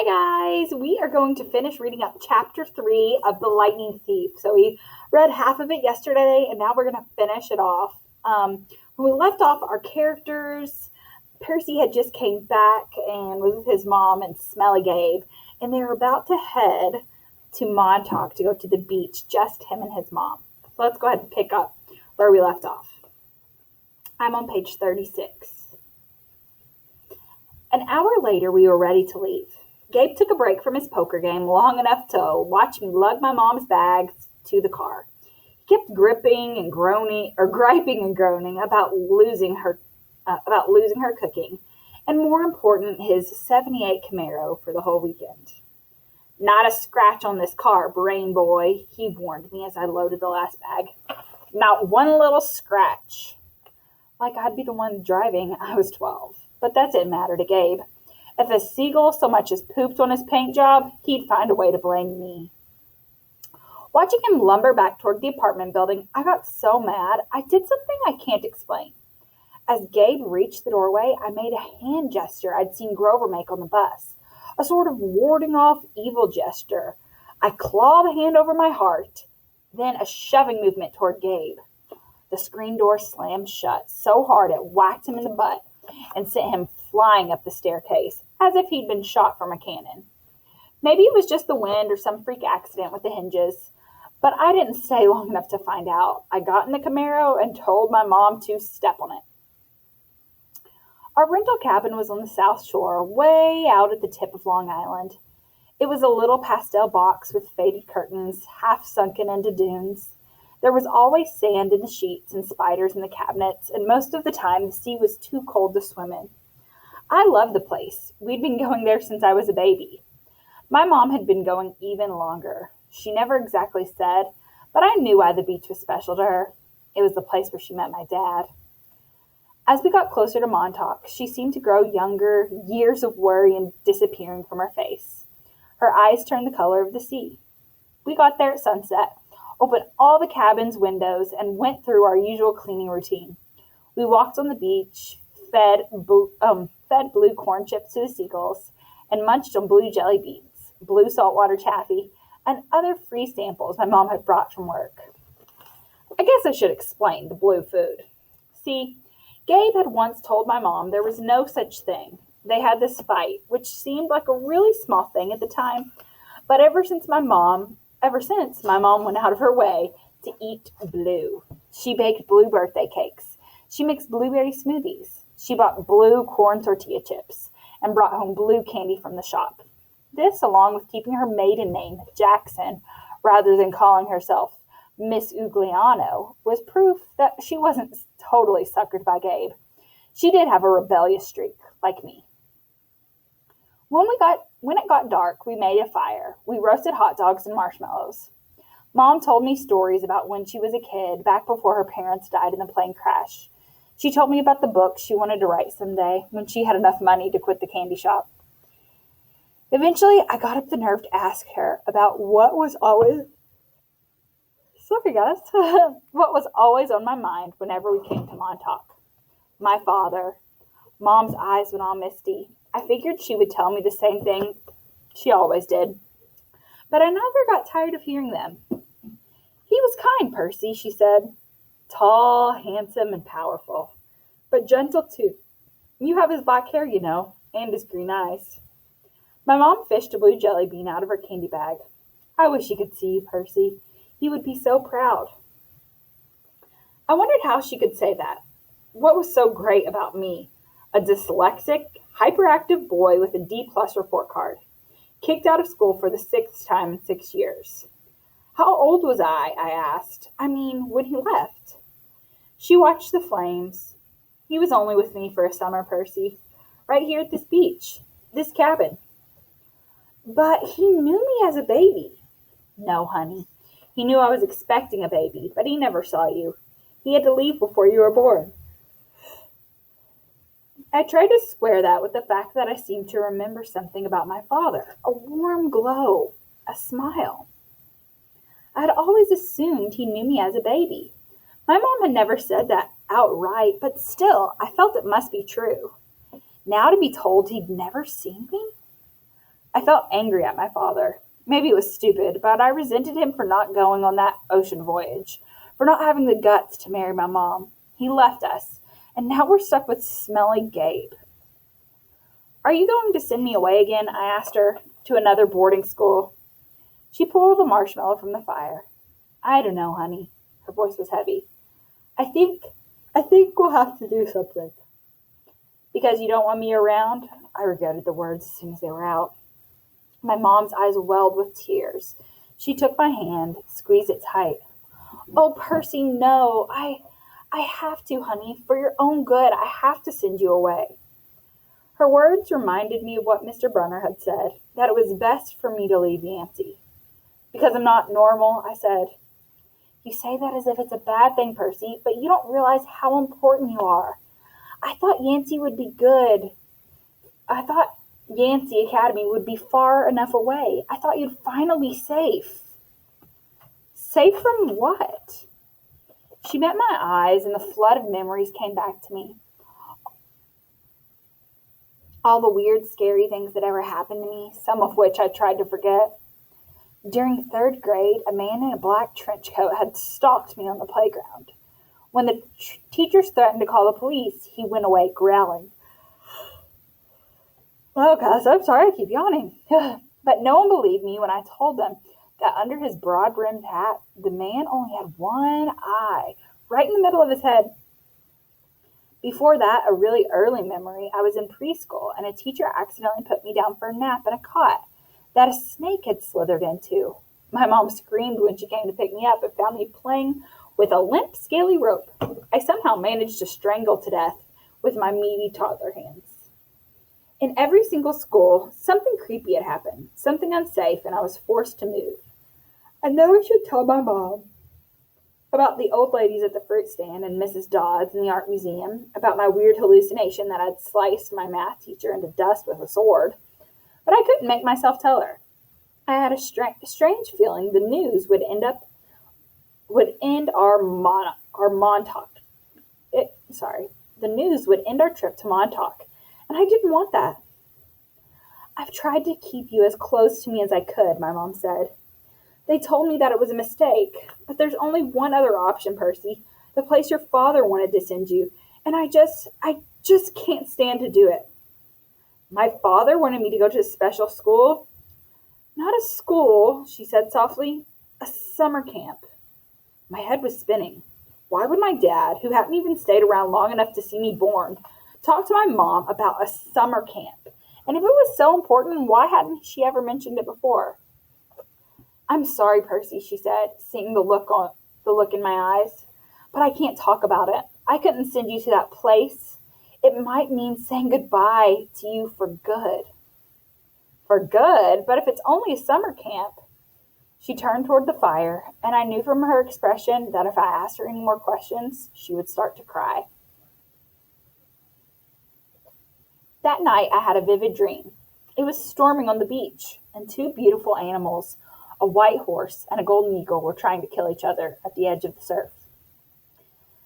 Hi guys, we are going to finish reading up chapter 3 of The Lightning Thief. So we read half of it yesterday and now we're going to finish it off. When we left off, our characters, Percy had just came back and was with his mom and Smelly Gabe, and they were about to head to Montauk to go to the beach, just him and his mom. So let's go ahead and pick up where we left off. I'm on page 36. An hour later, we were ready to leave. Gabe took a break from his poker game long enough to watch me lug my mom's bags to the car. He kept griping and groaning, or griping and groaning about losing her cooking, and more important, his '78 Camaro for the whole weekend. Not a scratch on this car, brain boy, he warned me as I loaded the last bag. Not one little scratch. Like I'd be the one driving. I was 12, but that didn't matter to Gabe. If a seagull so much as pooped on his paint job, he'd find a way to blame me. Watching him lumber back toward the apartment building, I got so mad, I did something I can't explain. As Gabe reached the doorway, I made a hand gesture I'd seen Grover make on the bus, a sort of warding off evil gesture. I clawed the hand over my heart, then a shoving movement toward Gabe. The screen door slammed shut so hard it whacked him in the butt and sent him flying up the staircase, as if he'd been shot from a cannon. Maybe it was just the wind or some freak accident with the hinges, but I didn't stay long enough to find out. I got in the Camaro and told my mom to step on it. Our rental cabin was on the South Shore, way out at the tip of Long Island. It was a little pastel box with faded curtains, half sunken into dunes. There was always sand in the sheets and spiders in the cabinets, and most of the time the sea was too cold to swim in. I loved the place. We'd been going there since I was a baby. My mom had been going even longer. She never exactly said, but I knew why the beach was special to her. It was the place where she met my dad. As we got closer to Montauk, she seemed to grow younger, years of worry and disappearing from her face. Her eyes turned the color of the sea. We got there at sunset, opened all the cabin's windows, and went through our usual cleaning routine. We walked on the beach, fed blue corn chips to the seagulls, and munched on blue jelly beans, blue saltwater taffy, and other free samples my mom had brought from work. I guess I should explain the blue food. See, Gabe had once told my mom there was no such thing. They had this fight, which seemed like a really small thing at the time, but ever since my mom went out of her way to eat blue. She baked blue birthday cakes. She mixed blueberry smoothies. She bought blue corn tortilla chips and brought home blue candy from the shop. This, along with keeping her maiden name, Jackson, rather than calling herself Miss Ugliano, was proof that she wasn't totally suckered by Gabe. She did have a rebellious streak, like me. When it got dark, we made a fire. We roasted hot dogs and marshmallows. Mom told me stories about when she was a kid, back before her parents died in the plane crash. She told me about the book she wanted to write someday, when she had enough money to quit the candy shop. Eventually, I got up the nerve to ask her about what was always on my mind whenever we came to Montauk. My father. Mom's eyes went all misty. I figured she would tell me the same thing she always did. But I never got tired of hearing them. He was kind, Percy, she said. Tall, handsome, and powerful. But gentle, too. You have his black hair, you know, and his green eyes. My mom fished a blue jelly bean out of her candy bag. I wish he could see you, Percy. He would be so proud. I wondered how she could say that. What was so great about me? A dyslexic, hyperactive boy with a D+ report card. Kicked out of school for the 6th time in 6 years. How old was I asked. I mean, when he left. She watched the flames. He was only with me for a summer, Percy. Right here at this beach. This cabin. But he knew me as a baby. No, honey. He knew I was expecting a baby, but he never saw you. He had to leave before you were born. I tried to square that with the fact that I seemed to remember something about my father. A warm glow. A smile. I had always assumed he knew me as a baby. My mom had never said that outright, but still, I felt it must be true. Now to be told he'd never seen me? I felt angry at my father. Maybe it was stupid, but I resented him for not going on that ocean voyage, for not having the guts to marry my mom. He left us, and now we're stuck with smelly Gabe. Are you going to send me away again? I asked her, to another boarding school. She pulled a marshmallow from the fire. I don't know, honey. Her voice was heavy. I think, I think we'll have to do something. Because you don't want me around? I regretted the words as soon as they were out. My mom's eyes welled with tears. She took my hand, squeezed it tight. Oh, Percy, no. I have to, honey. For your own good, I have to send you away. Her words reminded me of what Mr. Brunner had said, that it was best for me to leave Yancey. Because I'm not normal, I said. You say that as if it's a bad thing, Percy, but you don't realize how important you are. I thought Yancey would be good. I thought Yancey Academy would be far enough away. I thought you'd finally be safe. Safe from what? She met my eyes, and the flood of memories came back to me. All the weird, scary things that ever happened to me, some of which I tried to forget. During third grade, a man in a black trench coat had stalked me on the playground. When the teachers threatened to call the police, he went away growling. Oh, gosh, I'm sorry, I keep yawning. But no one believed me when I told them that under his broad-brimmed hat, the man only had one eye, right in the middle of his head. Before that, a really early memory, I was in preschool, and a teacher accidentally put me down for a nap in a cot that a snake had slithered into. My mom screamed when she came to pick me up and found me playing with a limp, scaly rope. I somehow managed to strangle to death with my meaty toddler hands. In every single school, something creepy had happened, something unsafe, and I was forced to move. I know I should tell my mom about the old ladies at the fruit stand and Mrs. Dodds in the art museum, about my weird hallucination that I'd sliced my math teacher into dust with a sword, but I couldn't make myself tell her. I had a strange feeling the news would end our Montauk. The news would end our trip to Montauk, and I didn't want that. I've tried to keep you as close to me as I could, my mom said. They told me that it was a mistake, but there's only one other option, Percy, the place your father wanted to send you, and I just can't stand to do it. My father wanted me to go to a special school? Not a school, she said softly, a summer camp. My head was spinning. Why would my dad, who hadn't even stayed around long enough to see me born, talk to my mom about a summer camp? And if it was so important, why hadn't she ever mentioned it before? I'm sorry, Percy, she said, seeing the look in my eyes, but I can't talk about it. I couldn't send you to that place. It might mean saying goodbye to you for good. For good? But if it's only a summer camp. She turned toward the fire, and I knew from her expression that if I asked her any more questions, she would start to cry. That night, I had a vivid dream. It was storming on the beach, and two beautiful animals, a white horse and a golden eagle, were trying to kill each other at the edge of the surf.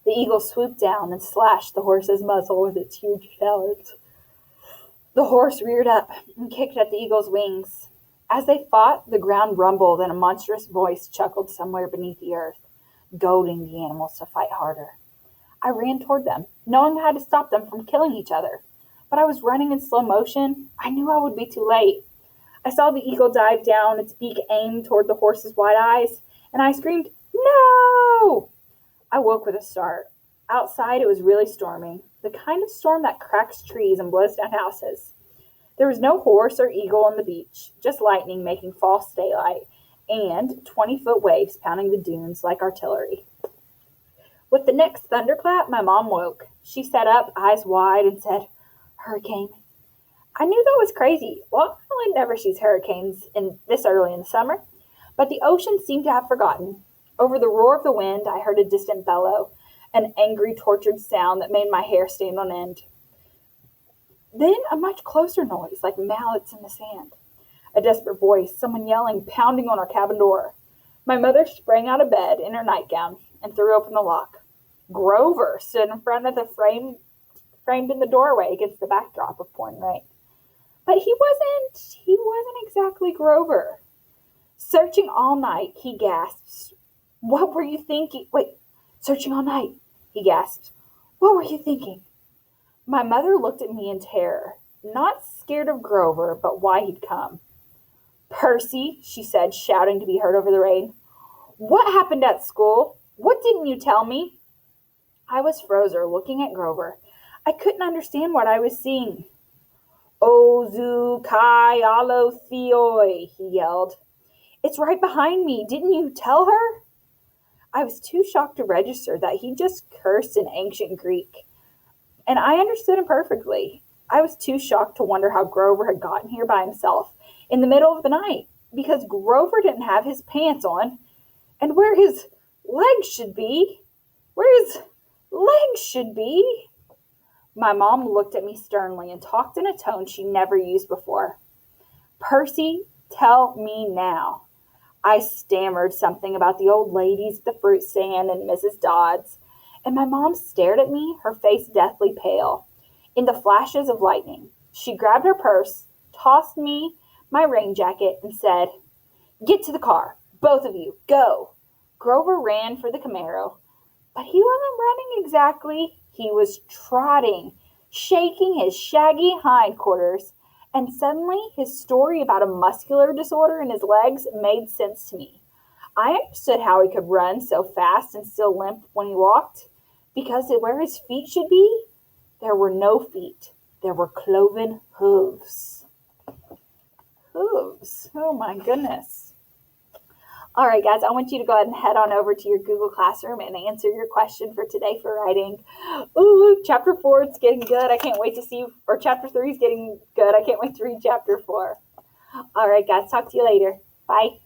The eagle swooped down and slashed the horse's muzzle with its huge talons. The horse reared up and kicked at the eagle's wings. As they fought, the ground rumbled and a monstrous voice chuckled somewhere beneath the earth, goading the animals to fight harder. I ran toward them, knowing I had to stop them from killing each other. But I was running in slow motion. I knew I would be too late. I saw the eagle dive down, its beak aimed toward the horse's wide eyes, and I screamed, "No!" I woke with a start. Outside it was really storming, the kind of storm that cracks trees and blows down houses. There was no horse or eagle on the beach, just lightning making false daylight, and 20-foot waves pounding the dunes like artillery. With the next thunderclap, my mom woke. She sat up, eyes wide, and said, "Hurricane." I knew that was crazy. Well, Ireland never sees hurricanes this early in the summer, but the ocean seemed to have forgotten. Over the roar of the wind, I heard a distant bellow, an angry, tortured sound that made my hair stand on end. Then a much closer noise, like mallets in the sand. A desperate voice, someone yelling, pounding on our cabin door. My mother sprang out of bed in her nightgown and threw open the lock. Grover stood in front of the frame framed in the doorway against the backdrop of pouring rain. But he wasn't specifically Grover. Searching all night, he gasps. What were you thinking? Wait, searching all night, he gasps. What were you thinking? My mother looked at me in terror, not scared of Grover, but why he'd come. Percy, she said, shouting to be heard over the rain. What happened at school? What didn't you tell me? I was frozen, looking at Grover. I couldn't understand what I was seeing. Ozu kai alo theoi, he yelled. It's right behind me. Didn't you tell her? I was too shocked to register that he just cursed in ancient Greek, and I understood him perfectly. I was too shocked to wonder how Grover had gotten here by himself in the middle of the night, because Grover didn't have his pants on, and where his legs should be, My mom looked at me sternly and talked in a tone she never used before. Percy, tell me now. I stammered something about the old ladies at the fruit stand and Mrs. Dodds, and my mom stared at me, her face deathly pale. In the flashes of lightning, she grabbed her purse, tossed me my rain jacket, and said, Get to the car, both of you, go. Grover ran for the Camaro, but he wasn't running exactly. He was trotting, shaking his shaggy hindquarters, and suddenly his story about a muscular disorder in his legs made sense to me. I understood how he could run so fast and still limp when he walked, because where his feet should be, there were no feet. There were cloven hooves. Hooves. Oh my goodness. All right, guys, I want you to go ahead and head on over to your Google Classroom and answer your question for today for writing. Ooh, chapter 4 is getting good. I can't wait to see, or chapter 3 is getting good. I can't wait to read chapter 4. All right, guys, talk to you later. Bye.